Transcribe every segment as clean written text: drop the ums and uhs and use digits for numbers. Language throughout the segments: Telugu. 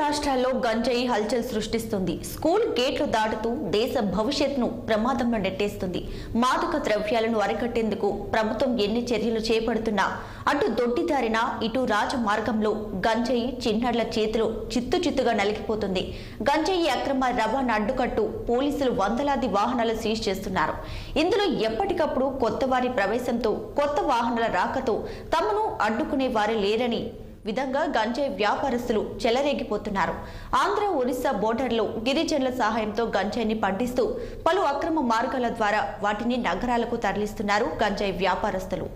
రాష్ట్రాల్లో గంజాయి హల్చల్ సృష్టిస్తుంది. స్కూల్ గేట్లు దాటుతూ దేశ భవిష్యత్తును ప్రమాదంలో నెట్టేస్తుంది. మాదక ద్రవ్యాలను అరికట్టేందుకు ప్రభుత్వం ఎన్ని చర్యలు చేపడుతున్నా అటు దొడ్డిదారిన ఇటు రాజమార్గంలో గంజాయి చిన్నారుల చేతిలో చిత్తుగా నలిగిపోతుంది. గంజాయి అక్రమ రవాణా అడ్డుకట్టు పోలీసులు వందలాది వాహనాలు సీజ్ చేస్తున్నారు. ఇందులో ఎప్పటికప్పుడు కొత్త వారి ప్రవేశంతో కొత్త వాహనాల రాకతో తమను అడ్డుకునే వారే లేరని విధంగా గంజాయి వ్యాపారస్తులు చెలరేగిపోతున్నారు. ఆంధ్ర ఒరిస్సా బోర్డర్లో గిరిజనుల సహాయంతో గంజాయిని పండిస్తూ పలు అక్రమ మార్గాల ద్వారా వాటిని నగరాలకు తరలిస్తున్నారు గంజాయి వ్యాపారస్తులు.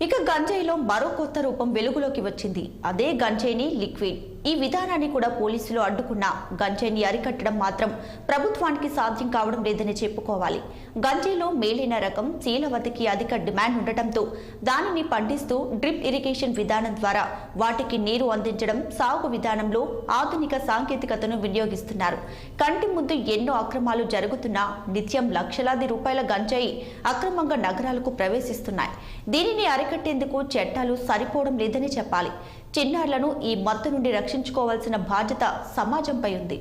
ఇక గంజాయిలో మరో కొత్త రూపం వెలుగులోకి వచ్చింది. అదే గంజాయిని లిక్విడ్. ఈ విధానాన్ని కూడా పోలీసులు అడ్డుకున్నా గంజాయిని అరికట్టడం మాత్రం ప్రభుత్వానికి సాధ్యం కావడం లేదని చెప్పుకోవాలి. గంజాయిలో మేలైన రకం శీలవతికి అధిక డిమాండ్ ఉండటంతో దానిని పండిస్తూ డ్రిప్ ఇరిగేషన్ విధానం ద్వారా వాటికి నీరు అందించడం, సాగు విధానంలో ఆధునిక సాంకేతికతను వినియోగిస్తున్నారు. కంటి ముందు ఎన్నో అక్రమాలు జరుగుతున్నా నిత్యం లక్షలాది రూపాయల గంజాయి అక్రమంగా నగరాలకు ప్రవేశిస్తున్నాయి. దీనిని అరికట్టేందుకు చట్టాలు సరిపోవడం లేదని చెప్పాలి. చిన్నారులను ఈ మత్తు నుండి రక్షించుకోవాల్సిన బాధ్యత సమాజంపై ఉంది.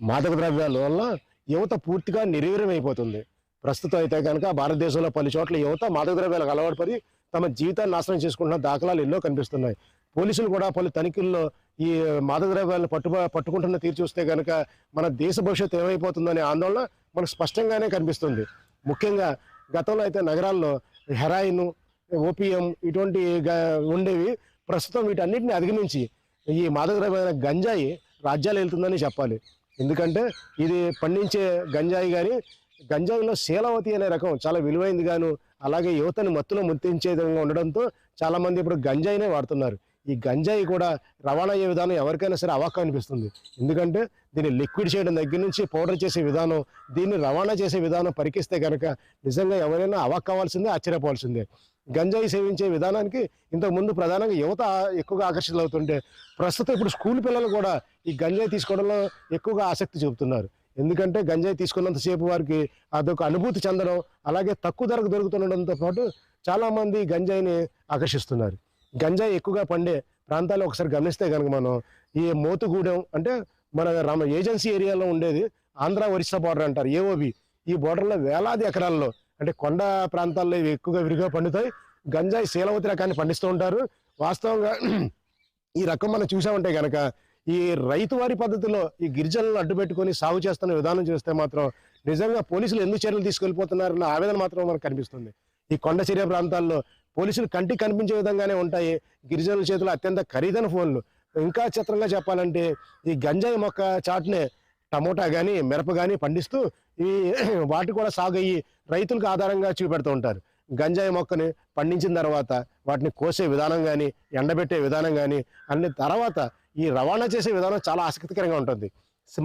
మాదక ద్రవ్యాల వల్ల యువత పూర్తిగా నిర్వీర్యం అయిపోతుంది. ప్రస్తుతం అయితే కనుక భారతదేశంలో పలు చోట్ల యువత మాదక ద్రవ్యాలకు అలవాటు పడి తమ జీవితాన్ని నాశనం చేసుకుంటున్న దాఖలాలు ఎన్నో కనిపిస్తున్నాయి. పోలీసులు కూడా పలు తనిఖీల్లో ఈ మాదక ద్రవ్యాలను పట్టుకుంటున్న తీరు చూస్తే కనుక మన దేశ భవిష్యత్తు ఏమైపోతుందనే ఆందోళన మనకు స్పష్టంగానే కనిపిస్తుంది. ముఖ్యంగా గతంలో అయితే నగరాల్లో హెరాయిన్, ఓపియం ఇటువంటి ఉండేవి. ప్రస్తుతం వీటన్నిటిని అధిగమించి ఈ మాదక ద్రవ్యాల గంజాయి రాజ్యాలు వెళ్తుందని చెప్పాలి. ఎందుకంటే ఇది పండించే గంజాయి కానీ గంజాయిలో శీలవతి అనే రకం చాలా విలువైంది గాను, అలాగే యువతని మత్తులో ముత్తించే విధంగా ఉండడంతో చాలామంది ఇప్పుడు గంజాయినే వాడుతున్నారు. ఈ గంజాయి కూడా రవాణా అయ్యే విధానం ఎవరికైనా సరే అవాక్కు అనిపిస్తుంది. ఎందుకంటే దీన్ని లిక్విడ్ చేయడం దగ్గర నుంచి పౌడర్ చేసే విధానం, దీన్ని రవాణా చేసే విధానం పరికిస్తే కనుక నిజంగా ఎవరైనా అవాక్కు అవ్వాల్సిందే, ఆశ్చర్యపోవాల్సిందే. గంజాయి సేవించే విధానానికి ఇంతకుముందు ప్రధానంగా యువత ఎక్కువగా ఆకర్షితులు అవుతుంటే ప్రస్తుతం ఇప్పుడు స్కూల్ పిల్లలు కూడా ఈ గంజాయి తీసుకోవడంలో ఎక్కువగా ఆసక్తి చూపుతున్నారు. ఎందుకంటే గంజాయి తీసుకున్నంతసేపు వారికి అదొక అనుభూతి చెందడం, అలాగే తక్కువ ధరకు దొరుకుతుండడంతో పాటు చాలామంది గంజాయిని ఆకర్షిస్తున్నారు. గంజాయి ఎక్కువగా పండే ప్రాంతాల్లో ఒకసారి గమనిస్తే కనుక మనం ఈ మోతుగూడెం అంటే మన ఏజెన్సీ ఏరియాలో ఉండేది ఆంధ్ర ఒరిస్సా బోర్డర్ అంటారు, ఏఓబి. ఈ బోర్డర్లో వేలాది ఎకరాల్లో అంటే కొండ ప్రాంతాల్లో ఇవి ఎక్కువగా విరిగా పండుతాయి. గంజాయి శీలవతి రకాన్ని పండిస్తూ ఉంటారు. వాస్తవంగా ఈ రకం మనం చూసామంటే కనుక ఈ రైతువారి పద్ధతిలో ఈ గిరిజనులను అడ్డుపెట్టుకొని సాగు చేస్తున్న విధానం చూస్తే మాత్రం నిజంగా పోలీసులు ఎందుకు చర్యలు తీసుకెళ్ళిపోతున్నారన్న ఆవేదన మాత్రం మనకు కనిపిస్తుంది. ఈ కొండ చర్య ప్రాంతాల్లో పోలీసులు కంటికి కనిపించే విధంగానే ఉంటాయి. గిరిజనుల చేతిలో అత్యంత ఖరీదైన ఫోన్లు. ఇంకా చిత్రంగా చెప్పాలంటే ఈ గంజాయి మొక్క చాటునే టమోటా కానీ మిరప కానీ పండిస్తూ ఈ వాటి కూడా సాగు అయ్యి రైతులకు ఆధారంగా చూపెడుతూ ఉంటారు. గంజాయి మొక్కని పండించిన తర్వాత వాటిని కోసే విధానం కానీ ఎండబెట్టే విధానం కానీ అన్ని తర్వాత ఈ రవాణా చేసే విధానం చాలా ఆసక్తికరంగా ఉంటుంది.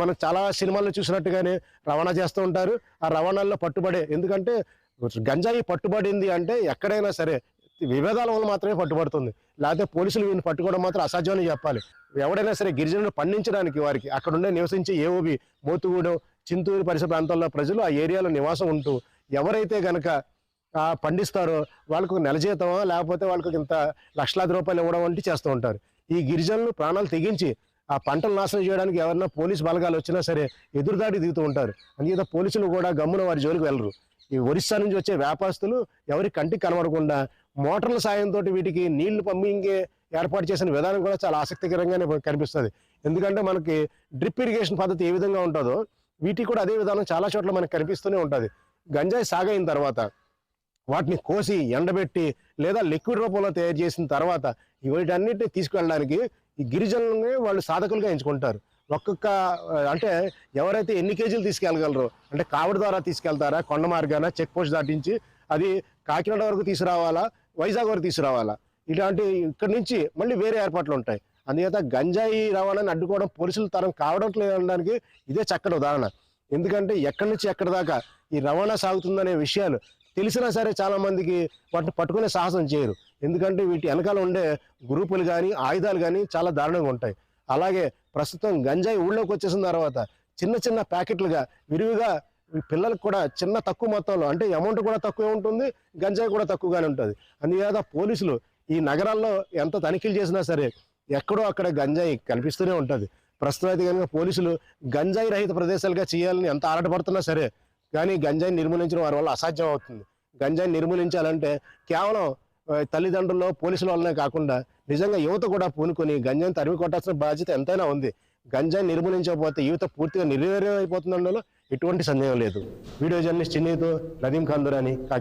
మనం చాలా సినిమాల్లో చూసినట్టుగానే రవాణా చేస్తూ ఉంటారు. ఆ రవాణాల్లో పట్టుబడే, ఎందుకంటే గంజాయి పట్టుబడింది అంటే ఎక్కడైనా సరే విభేదాల వల్ల మాత్రమే పట్టుబడుతుంది. లేకపోతే పోలీసులు వీరిని పట్టుకోవడం మాత్రం అసాధ్యం అని చెప్పాలి. ఎవడైనా సరే గిరిజనులు పండించడానికి వారికి అక్కడ ఉండే నివసించే ఏఓబి, మోతుగూడెం, చింతూరు పరిసర ప్రాంతాల్లో ప్రజలు ఆ ఏరియాలో నివాసం ఉంటూ ఎవరైతే గనక పండిస్తారో వాళ్ళకు ఒక నెల జీతమో లేకపోతే వాళ్ళకు ఇంత లక్షలాది రూపాయలు ఇవ్వడం వంటి చేస్తూ ఉంటారు. ఈ గిరిజనులు ప్రాణాలు తెగించి ఆ పంటలు నాశనం చేయడానికి ఎవరైనా పోలీసు బలగాలు వచ్చినా సరే ఎదురుదాడి దిగుతూ ఉంటారు. అందుకే పోలీసులు కూడా గమ్మున వారి జోలికి వెళ్ళరు. ఈ ఒరిస్సా నుంచి వచ్చే వ్యాపారస్తులు ఎవరి కంటికి కనబడకుండా మోటార్ల సాయంతో వీటికి నీళ్లు పంపింగే ఏర్పాటు చేసిన విధానం కూడా చాలా ఆసక్తికరంగానే కనిపిస్తుంది. ఎందుకంటే మనకి డ్రిప్ ఇరిగేషన్ పద్ధతి ఏ విధంగా ఉంటుందో వీటికి కూడా అదే విధానం చాలా చోట్ల మనకు కనిపిస్తూనే ఉంటుంది. గంజాయి సాగైన తర్వాత వాటిని కోసి ఎండబెట్టి లేదా లిక్విడ్ రూపంలో తయారు చేసిన తర్వాత వీటన్నిటిని తీసుకెళ్ళడానికి ఈ గిరిజనులని వాళ్ళు సాధకులుగా ఎంచుకుంటారు. ఒక్కొక్క అంటే ఎవరైతే ఎన్ని కేజీలు తీసుకెళ్ళగలరో, అంటే కావడి ద్వారా తీసుకెళ్తారా, కొండ మార్గాన చెక్ పోస్ట్ దాటించి అది కాకినాడ వరకు తీసుకురావాలా, వైజాగ్ వరకు తీసుకురావాలా, ఇలాంటి ఇక్కడి నుంచి మళ్ళీ వేరే ఏర్పాట్లు ఉంటాయి. అందుచేత గంజాయి రవాణాని అడ్డుకోవడం పోలీసుల తరం కావడం లేదనడానికి ఇదే చక్కటి ఉదాహరణ. ఎందుకంటే ఎక్కడి నుంచి ఎక్కడి దాకా ఈ రవాణా సాగుతుందనే విషయాలు తెలిసినా సరే చాలా మందికి వాటిని పట్టుకునే సాహసం చేయరు. ఎందుకంటే వీటి వెనకాల ఉండే గ్రూపులు కానీ ఆయుధాలు కానీ చాలా దారుణంగా ఉంటాయి. అలాగే ప్రస్తుతం గంజాయి ఊళ్ళోకి వచ్చేసిన తర్వాత చిన్న చిన్న ప్యాకెట్లుగా విరివిగా పిల్లలకు కూడా చిన్న తక్కువ మొత్తంలో, అంటే అమౌంట్ కూడా తక్కువే ఉంటుంది, గంజాయి కూడా తక్కువగానే ఉంటుంది. అందుచేత పోలీసులు ఈ నగరాల్లో ఎంత తనిఖీలు చేసినా సరే ఎక్కడో అక్కడ గంజాయి కనిపిస్తూనే ఉంటుంది. ప్రస్తుతం అయితే కనుక పోలీసులు గంజాయి రహిత ప్రదేశాలుగా చేయాలని ఎంత ఆరాటపడుతున్నా సరే కానీ గంజాయిని నిర్మూలించడం వారి వల్ల అసాధ్యం అవుతుంది. గంజాయిని నిర్మూలించాలంటే కేవలం తల్లిదండ్రుల్లో పోలీసుల వల్లనే కాకుండా నిజంగా యువత కూడా పూనుకొని గంజాయిని తరిమి కొట్టాల్సిన బాధ్యత ఎంతైనా ఉంది. గంజాయిని నిర్మూలించకపోతే యువత పూర్తిగా నిర్వీర్యం అయిపోతుందనలో ఎటువంటి సందేహం లేదు. వీడియో జర్నలిస్ట్ చిన్నీతో నదీం ఖాన్ దురాని.